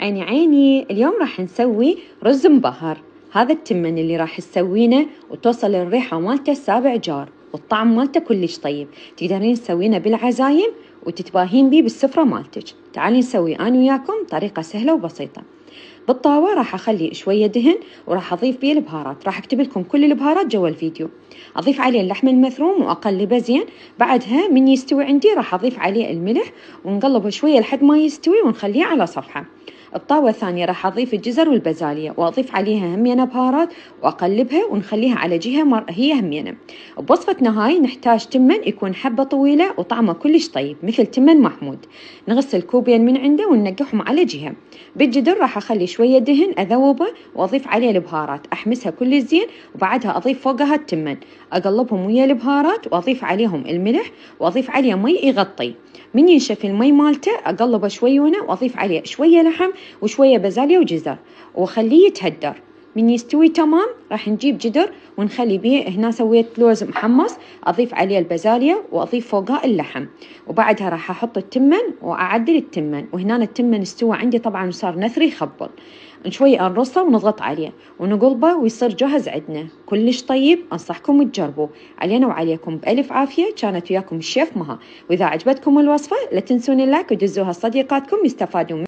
عيني عيني، اليوم راح نسوي رز مبهر. هذا التمن اللي راح تسوينه وتوصل الريحة مالته السابع جار والطعم مالته كلش طيب. تقدرين تسوينه بالعزايم وتتباهين بيه بالسفرة مالتك. تعالي نسوي أنا وياكم طريقة سهلة وبسيطة. بالطاوة راح أخلي شوية دهن وراح أضيف بيه البهارات، راح أكتب لكم كل البهارات جوا الفيديو. أضيف عليه اللحم المفروم وأقلبه زين. بعدها من يستوي عندي راح أضيف عليه الملح ونقلبه شوية لحد ما يستوي ونخليه على صفحة. الطاوة الثانية راح أضيف الجزر والبازالية وأضيف عليها همينة بهارات وأقلبها ونخليها على جهة هي همينة. بوصفتنا هاي نحتاج تمن يكون حبة طويلة وطعمه كلش طيب مثل تمن محمود. نغسل كوبين من عنده وننقحهم على جهة. بالجدر راح أخلي شوية دهن أذوبه وأضيف عليه البهارات أحمسها كل زين، وبعدها أضيف فوقها التمن أقلبهم ويا البهارات وأضيف عليهم الملح وأضيف عليه مي يغطي. من ينشف المي مالته أقلبه شويونة وأضيف عليه شوية لحم وشوية بازاليا وجزر وأخليه يتهدر. من يستوي تمام راح نجيب جدر ونخلي بيه. هنا سويت لوز محمص أضيف عليه البازاليا وأضيف فوقها اللحم، وبعدها راح أحط التمن وأعدل التمن. وهنا التمن استوى عندي طبعا وصار نثري يخبل. شوي نرصه ونضغط عليه ونقلبه ويصير جاهز عندنا كلش طيب. أنصحكم تجربوه. علينا وعليكم بألف عافية. كانت وياكم الشيف مها. وإذا عجبتكم الوصفة لا تنسون اللايك ودزوها لصديقاتكم يستفادون.